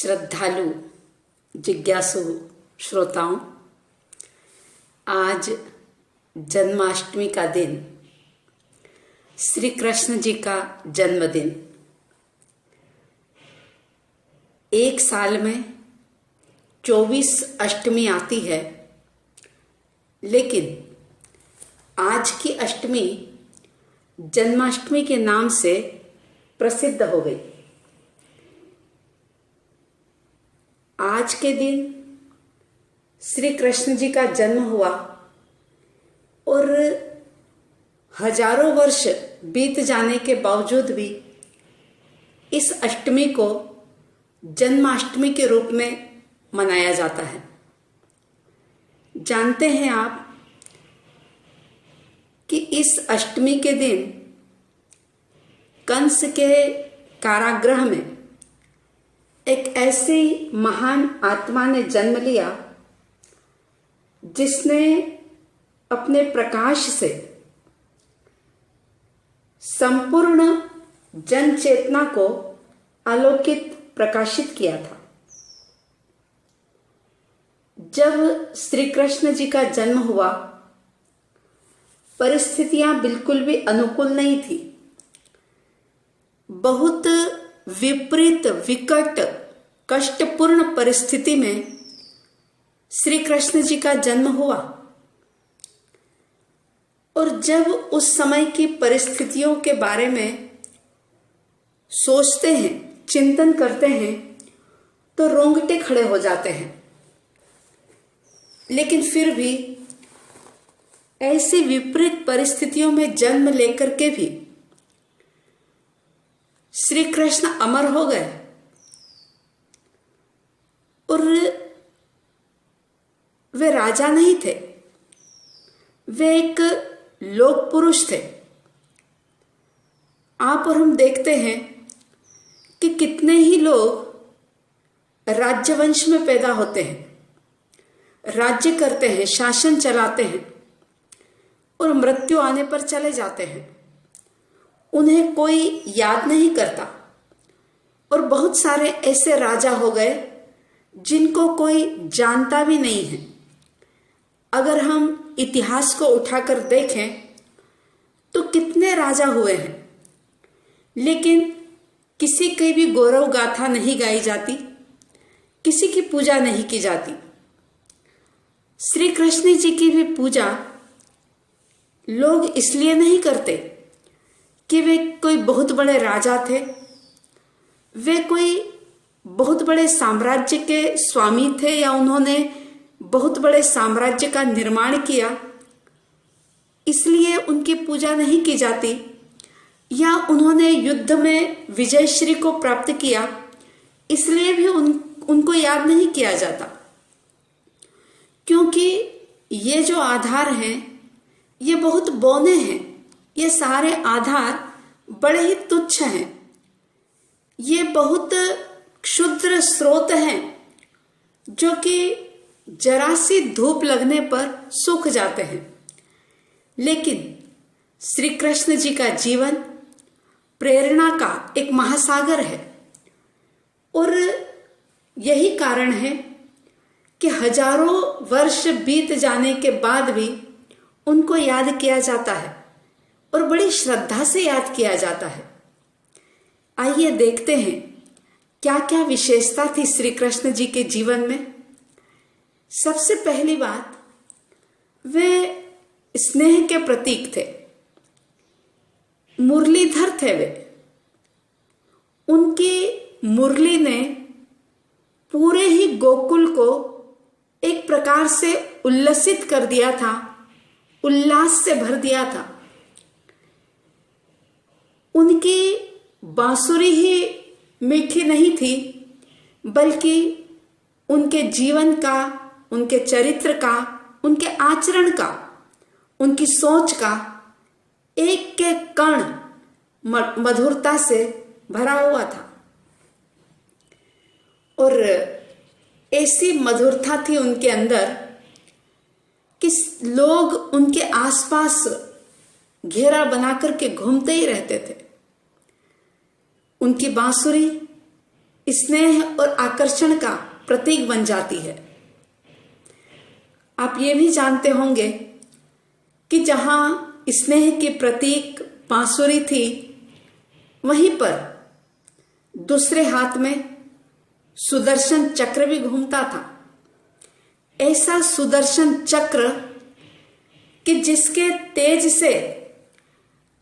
श्रद्धालु जिज्ञासु श्रोताओं, आज जन्माष्टमी का दिन, श्री कृष्ण जी का जन्मदिन। एक साल में 24 अष्टमी आती है, लेकिन आज की अष्टमी जन्माष्टमी के नाम से प्रसिद्ध हो गई। आज के दिन श्री कृष्ण जी का जन्म हुआ और हजारों वर्ष बीत जाने के बावजूद भी इस अष्टमी को जन्माष्टमी के रूप में मनाया जाता है। जानते हैं आप कि इस अष्टमी के दिन कंस के कारागृह में एक ऐसी महान आत्मा ने जन्म लिया जिसने अपने प्रकाश से संपूर्ण जन चेतना को आलोकित प्रकाशित किया था। जब श्री कृष्ण जी का जन्म हुआ, परिस्थितियां बिल्कुल भी अनुकूल नहीं थी। बहुत विपरीत, विकट, कष्टपूर्ण परिस्थिति में श्री कृष्ण जी का जन्म हुआ। और जब उस समय की परिस्थितियों के बारे में सोचते हैं, चिंतन करते हैं, तो रोंगटे खड़े हो जाते हैं। लेकिन फिर भी ऐसी विपरीत परिस्थितियों में जन्म लेकर के भी श्री कृष्ण अमर हो गए और वे राजा नहीं थे, वे एक लोक पुरुष थे। आप और हम देखते हैं कि कितने ही लोग राज्यवंश में पैदा होते हैं, राज्य करते हैं, शासन चलाते हैं और मृत्यु आने पर चले जाते हैं। उन्हें कोई याद नहीं करता। और बहुत सारे ऐसे राजा हो गए जिनको कोई जानता भी नहीं है। अगर हम इतिहास को उठाकर देखें तो कितने राजा हुए हैं, लेकिन किसी की भी गौरव गाथा नहीं गाई जाती, किसी की पूजा नहीं की जाती। श्री कृष्ण जी की भी पूजा लोग इसलिए नहीं करते कि वे कोई बहुत बड़े राजा थे, वे कोई बहुत बड़े साम्राज्य के स्वामी थे, या उन्होंने बहुत बड़े साम्राज्य का निर्माण किया इसलिए उनकी पूजा नहीं की जाती, या उन्होंने युद्ध में विजयश्री को प्राप्त किया इसलिए भी उनको याद नहीं किया जाता। क्योंकि ये जो आधार हैं ये बहुत बौने हैं, ये सारे आधार बड़े ही तुच्छ हैं, ये बहुत क्षुद्र स्रोत हैं जो कि जरा सी धूप लगने पर सूख जाते हैं। लेकिन श्री कृष्ण जी का जीवन प्रेरणा का एक महासागर है और यही कारण है कि हजारों वर्ष बीत जाने के बाद भी उनको याद किया जाता है और बड़ी श्रद्धा से याद किया जाता है। आइए देखते हैं क्या क्या विशेषता थी श्री कृष्ण जी के जीवन में। सबसे पहली बात, वे स्नेह के प्रतीक थे, मुरलीधर थे वे। उनकी मुरली ने पूरे ही गोकुल को एक प्रकार से उल्लसित कर दिया था, उल्लास से भर दिया था। उनकी बांसुरी ही मीठी नहीं थी, बल्कि उनके जीवन का, उनके चरित्र का, उनके आचरण का, उनकी सोच का एक के कण मधुरता से भरा हुआ था। और ऐसी मधुरता थी उनके अंदर कि लोग उनके आसपास घेरा बनाकर के घूमते ही रहते थे। उनकी बांसुरी स्नेह और आकर्षण का प्रतीक बन जाती है। आप ये भी जानते होंगे कि जहां स्नेह की प्रतीक बांसुरी थी, वहीं पर दूसरे हाथ में सुदर्शन चक्र भी घूमता था। ऐसा सुदर्शन चक्र कि जिसके तेज से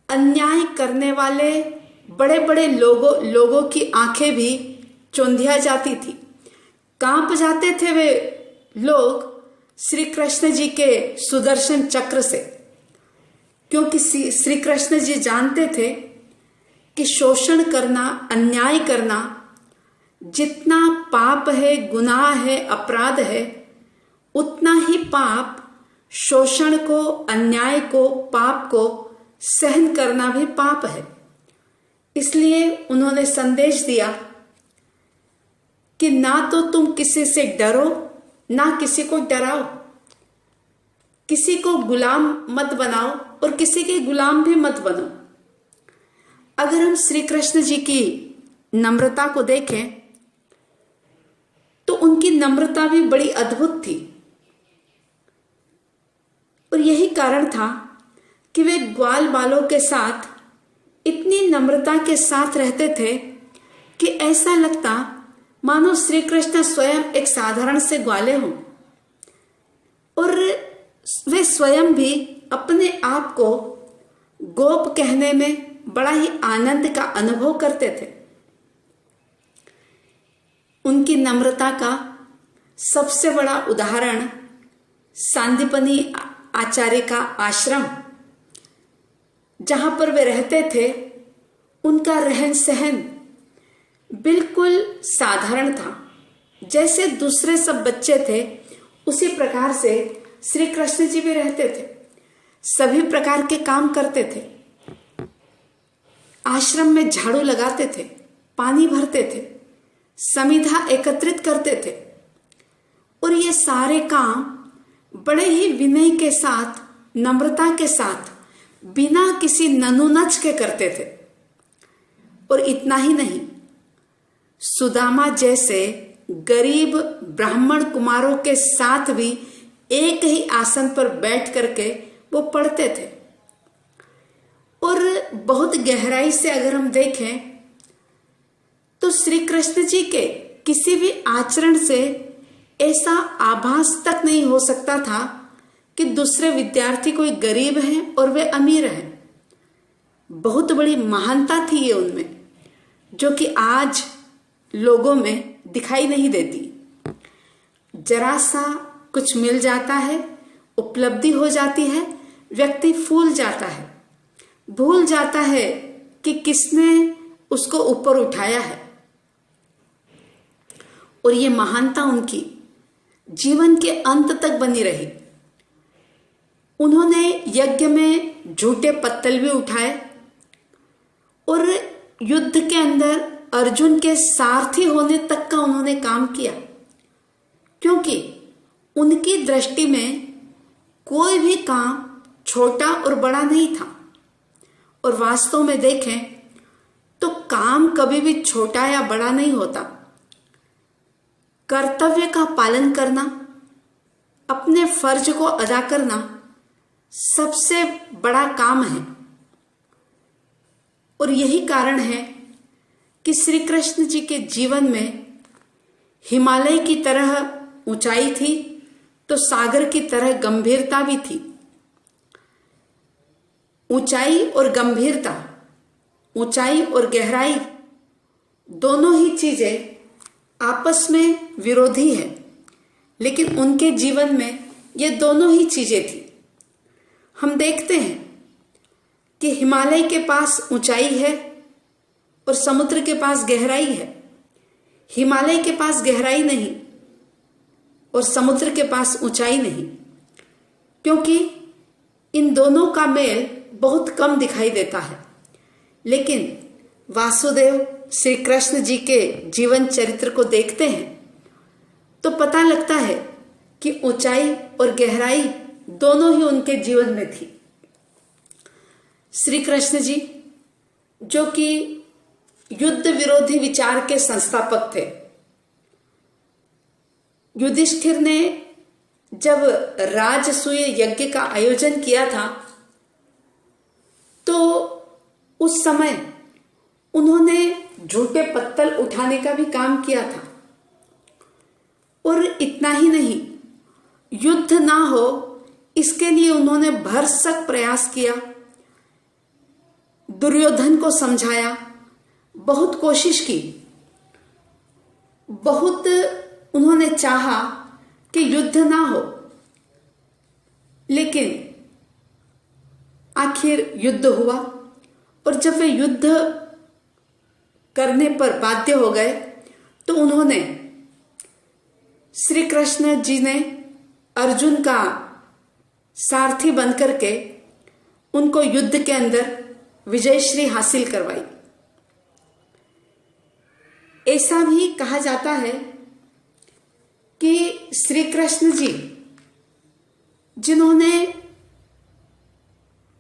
अन्याय करने वाले बड़े बड़े लोगों की आंखें भी चौंधिया जाती थी, कांप जाते थे वे लोग श्री कृष्ण जी के सुदर्शन चक्र से, क्योंकि श्री कृष्ण जी जानते थे कि शोषण करना, अन्याय करना जितना पाप है, गुनाह है, अपराध है, उतना ही पाप शोषण को, अन्याय को, पाप को सहन करना भी पाप है। इसलिए उन्होंने संदेश दिया कि ना तो तुम किसी से डरो, ना किसी को डराओ, किसी को गुलाम मत बनाओ और किसी के गुलाम भी मत बनो। अगर हम श्री कृष्ण जी की नम्रता को देखें तो उनकी नम्रता भी बड़ी अद्भुत थी, और यही कारण था कि वे ग्वाल बालों के साथ इतनी नम्रता के साथ रहते थे कि ऐसा लगता मानो श्री कृष्ण स्वयं एक साधारण से ग्वाले हों, और वे स्वयं भी अपने आप को गोप कहने में बड़ा ही आनंद का अनुभव करते थे। उनकी नम्रता का सबसे बड़ा उदाहरण सांदीपनी आचार्य का आश्रम, जहां पर वे रहते थे, उनका रहन सहन बिल्कुल साधारण था। जैसे दूसरे सब बच्चे थे उसी प्रकार से श्री कृष्ण जी भी रहते थे, सभी प्रकार के काम करते थे। आश्रम में झाड़ू लगाते थे, पानी भरते थे, समिधा एकत्रित करते थे, और ये सारे काम बड़े ही विनय के साथ, नम्रता के साथ, बिना किसी ननुनच के करते थे। और इतना ही नहीं, सुदामा जैसे गरीब ब्राह्मण कुमारों के साथ भी एक ही आसन पर बैठ करके वो पढ़ते थे। और बहुत गहराई से अगर हम देखें तो श्री कृष्ण जी के किसी भी आचरण से ऐसा आभास तक नहीं हो सकता था कि दूसरे विद्यार्थी कोई गरीब हैं और वे अमीर हैं। बहुत बड़ी महानता थी ये उनमें, जो कि आज लोगों में दिखाई नहीं देती। जरा सा कुछ मिल जाता है, उपलब्धि हो जाती है, व्यक्ति फूल जाता है, भूल जाता है कि किसने उसको ऊपर उठाया है। और ये महानता उनकी जीवन के अंत तक बनी रही। उन्होंने यज्ञ में झूठे पत्तल भी उठाए और युद्ध के अंदर अर्जुन के सारथी होने तक का उन्होंने काम किया, क्योंकि उनकी दृष्टि में कोई भी काम छोटा और बड़ा नहीं था। और वास्तव में देखें तो काम कभी भी छोटा या बड़ा नहीं होता। कर्तव्य का पालन करना, अपने फर्ज को अदा करना सबसे बड़ा काम है। और यही कारण है कि श्री कृष्ण जी के जीवन में हिमालय की तरह ऊंचाई थी तो सागर की तरह गंभीरता भी थी। ऊंचाई और गंभीरता, ऊंचाई और गहराई, दोनों ही चीजें आपस में विरोधी है, लेकिन उनके जीवन में ये दोनों ही चीजें थी। हम देखते हैं कि हिमालय के पास ऊंचाई है और समुद्र के पास गहराई है। हिमालय के पास गहराई नहीं और समुद्र के पास ऊंचाई नहीं, क्योंकि इन दोनों का मेल बहुत कम दिखाई देता है। लेकिन वासुदेव श्री कृष्ण जी के जीवन चरित्र को देखते हैं तो पता लगता है कि ऊंचाई और गहराई दोनों ही उनके जीवन में थी। श्री कृष्ण जी जो कि युद्ध विरोधी विचार के संस्थापक थे। युधिष्ठिर ने जब राजसूय यज्ञ का आयोजन किया था तो उस समय उन्होंने झूठे पत्तल उठाने का भी काम किया था। और इतना ही नहीं, युद्ध ना हो इसके लिए उन्होंने भरसक प्रयास किया, दुर्योधन को समझाया, बहुत कोशिश की, बहुत उन्होंने चाहा कि युद्ध ना हो, लेकिन आखिर युद्ध हुआ। और जब वे युद्ध करने पर बाध्य हो गए तो उन्होंने, श्री कृष्ण जी ने अर्जुन का सारथी बनकर के उनको युद्ध के अंदर विजयश्री हासिल करवाई। ऐसा भी कहा जाता है कि श्री कृष्ण जी, जिन्होंने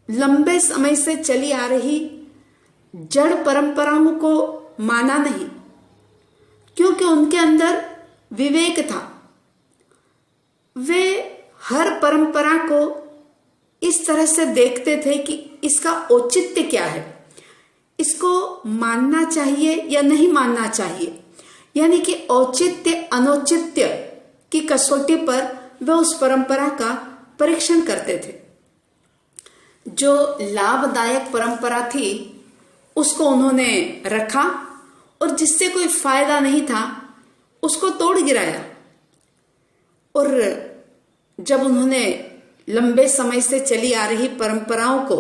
लंबे समय से चली आ रही जड़ परंपराओं को माना नहीं, क्योंकि उनके अंदर विवेक था, वे हर परंपरा को इस तरह से देखते थे कि इसका औचित्य क्या है, इसको मानना चाहिए या नहीं मानना चाहिए, यानी कि औचित्य अनौचित्य की कसौटी पर वे उस परंपरा का परीक्षण करते थे। जो लाभदायक परंपरा थी उसको उन्होंने रखा और जिससे कोई फायदा नहीं था उसको तोड़ गिराया। और जब उन्होंने लंबे समय से चली आ रही परंपराओं को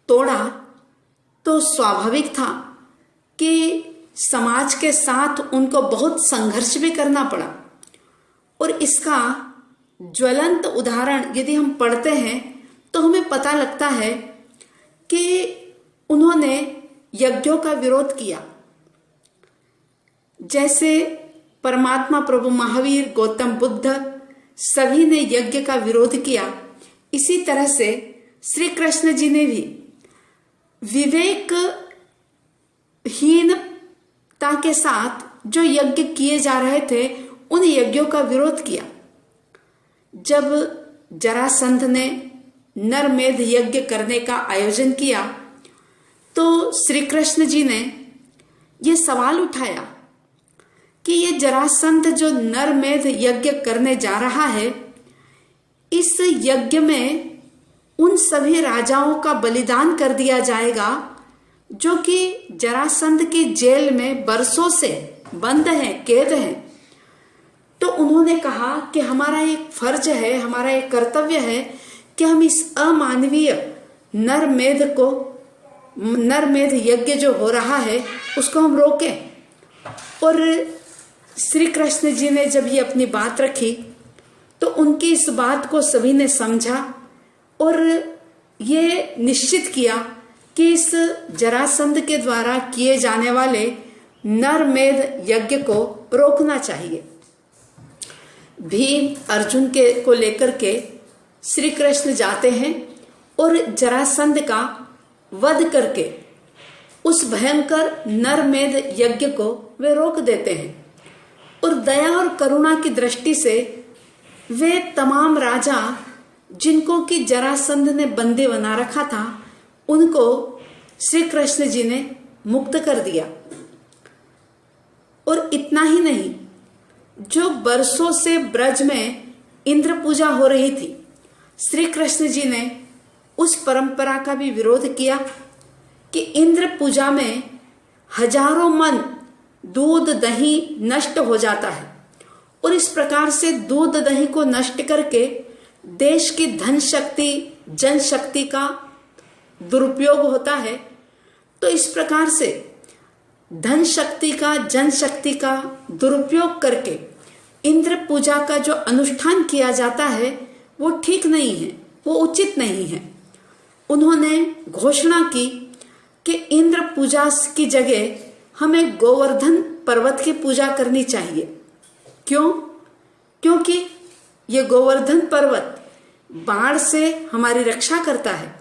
तोड़ा तो स्वाभाविक था कि समाज के साथ उनको बहुत संघर्ष भी करना पड़ा। और इसका ज्वलंत उदाहरण यदि हम पढ़ते हैं तो हमें पता लगता है कि उन्होंने यज्ञों का विरोध किया। जैसे परमात्मा प्रभु महावीर, गौतम बुद्ध सभी ने यज्ञ का विरोध किया, इसी तरह से श्री कृष्ण जी ने भी विवेकहीनता के साथ जो यज्ञ किए जा रहे थे उन यज्ञों का विरोध किया। जब जरासंध ने नरमेध यज्ञ करने का आयोजन किया तो श्री कृष्ण जी ने यह सवाल उठाया कि ये जरासंध जो नरमेध यज्ञ करने जा रहा है, इस यज्ञ में उन सभी राजाओं का बलिदान कर दिया जाएगा जो कि जरासंध की जेल में बरसों से बंद हैं, कैद हैं। तो उन्होंने कहा कि हमारा एक फर्ज है, हमारा एक कर्तव्य है कि हम इस अमानवीय नरमेध यज्ञ जो हो रहा है उसको हम रोकें। और श्री कृष्ण जी ने जब ये अपनी बात रखी तो उनकी इस बात को सभी ने समझा और ये निश्चित किया कि इस जरासंध के द्वारा किए जाने वाले नरमेध यज्ञ को रोकना चाहिए। भीम अर्जुन को लेकर के श्री कृष्ण जाते हैं और जरासंध का वध करके उस भयंकर नरमेध यज्ञ को वे रोक देते हैं। और दया और करुणा की दृष्टि से वे तमाम राजा जिनको कि जरासंध ने बंदी बना रखा था उनको श्री कृष्ण जी ने मुक्त कर दिया। और इतना ही नहीं, जो बरसों से ब्रज में इंद्र पूजा हो रही थी, श्री कृष्ण जी ने उस परंपरा का भी विरोध किया कि इंद्र पूजा में हजारों मन दूध दही नष्ट हो जाता है और इस प्रकार से दूध दही को नष्ट करके देश की धन शक्ति जनशक्ति का दुरुपयोग होता है। तो इस प्रकार से धन शक्ति का जनशक्ति का दुरुपयोग करके इंद्र पूजा का जो अनुष्ठान किया जाता है वो ठीक नहीं है, वो उचित नहीं है। उन्होंने घोषणा की कि इंद्र पूजा की जगह हमें गोवर्धन पर्वत की पूजा करनी चाहिए। क्यों? क्योंकि ये गोवर्धन पर्वत बाढ़ से हमारी रक्षा करता है,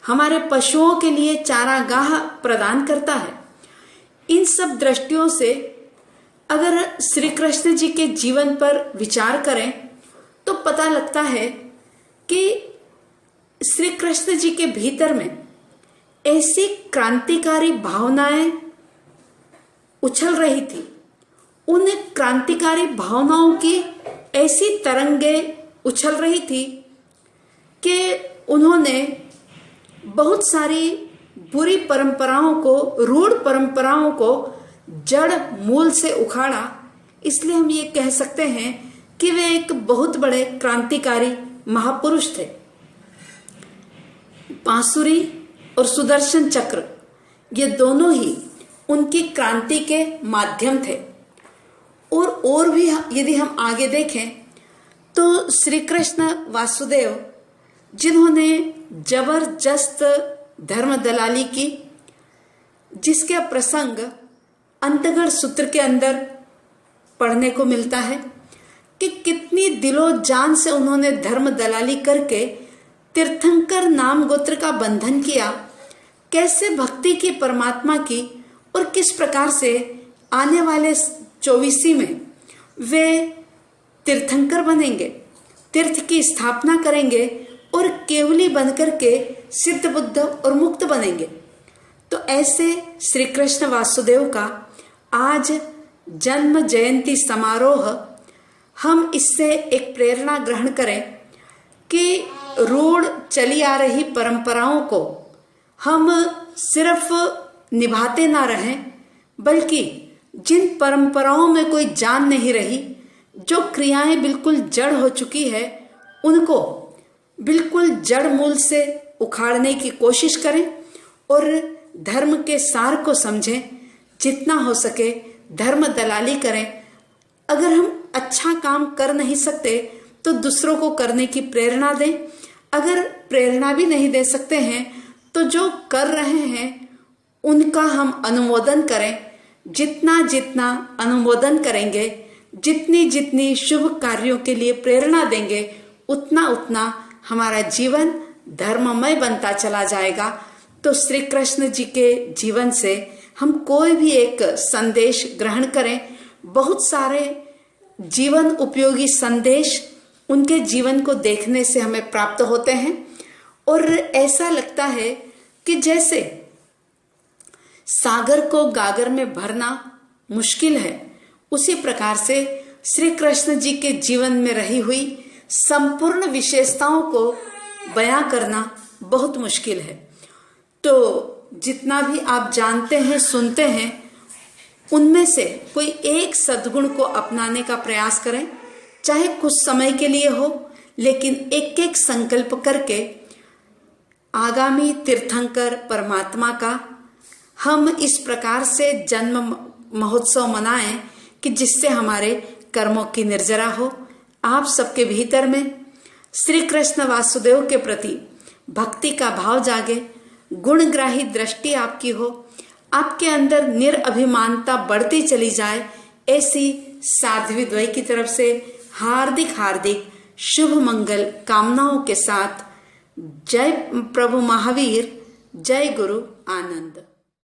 हमारे पशुओं के लिए चारागाह प्रदान करता है। इन सब दृष्टियों से अगर श्री कृष्ण जी के जीवन पर विचार करें तो पता लगता है कि श्री कृष्ण जी के भीतर में ऐसी क्रांतिकारी भावनाएं उछल रही थी। उन क्रांतिकारी भावनाओं की ऐसी तरंगे उछल रही थी कि उन्होंने बहुत सारी बुरी परंपराओं को, रूढ़ परंपराओं को जड़ मूल से उखाड़ा। इसलिए हम ये कह सकते हैं कि वे एक बहुत बड़े क्रांतिकारी महापुरुष थे। बांसुरी और सुदर्शन चक्र ये दोनों ही उनकी क्रांति के माध्यम थे। और भी यदि हम आगे देखें तो श्री कृष्ण वासुदेव, जिन्होंने जबरदस्त धर्म दलाली की, जिसका प्रसंग अंतगढ़ सूत्र के अंदर पढ़ने को मिलता है कि कितनी दिलो जान से उन्होंने धर्म दलाली करके तीर्थंकर नाम गोत्र का बंधन किया, कैसे भक्ति की परमात्मा की, और किस प्रकार से आने वाले 24 में वे तीर्थंकर बनेंगे, तीर्थ की स्थापना करेंगे और केवली बनकर के सिद्ध बुद्ध और मुक्त बनेंगे। तो ऐसे श्री कृष्ण वासुदेव का आज जन्म जयंती समारोह, हम इससे एक प्रेरणा ग्रहण करें कि रूढ़ चली आ रही परंपराओं को हम सिर्फ निभाते ना रहें, बल्कि जिन परंपराओं में कोई जान नहीं रही, जो क्रियाएं बिल्कुल जड़ हो चुकी है, उनको बिल्कुल जड़ मूल से उखाड़ने की कोशिश करें और धर्म के सार को समझें। जितना हो सके धर्म दलाली करें। अगर हम अच्छा काम कर नहीं सकते तो दूसरों को करने की प्रेरणा दें। अगर प्रेरणा भी नहीं दे सकते हैं तो जो कर रहे हैं उनका हम अनुमोदन करें। जितना जितना अनुमोदन करेंगे, जितनी जितनी शुभ कार्यों के लिए प्रेरणा देंगे, उतना उतना हमारा जीवन धर्ममय बनता चला जाएगा। तो श्री कृष्ण जी के जीवन से हम कोई भी एक संदेश ग्रहण करें। बहुत सारे जीवन उपयोगी संदेश उनके जीवन को देखने से हमें प्राप्त होते हैं और ऐसा लगता है कि जैसे सागर को गागर में भरना मुश्किल है, उसी प्रकार से श्री कृष्ण जी के जीवन में रही हुई संपूर्ण विशेषताओं को बयां करना बहुत मुश्किल है। तो जितना भी आप जानते हैं, सुनते हैं, उनमें से कोई एक सद्गुण को अपनाने का प्रयास करें, चाहे कुछ समय के लिए हो, लेकिन एक एक संकल्प करके आगामी तीर्थंकर परमात्मा का हम इस प्रकार से जन्म महोत्सव मनाएं कि जिससे हमारे कर्मों की निर्जरा हो। आप सबके भीतर में श्री कृष्ण वासुदेव के प्रति भक्ति का भाव जागे, गुणग्राही दृष्टि आपकी हो, आपके अंदर निरअभिमानता बढ़ती चली जाए। ऐसी साध्वी द्वय की तरफ से हार्दिक हार्दिक शुभ मंगल कामनाओं के साथ जय प्रभु महावीर, जय गुरु आनंद।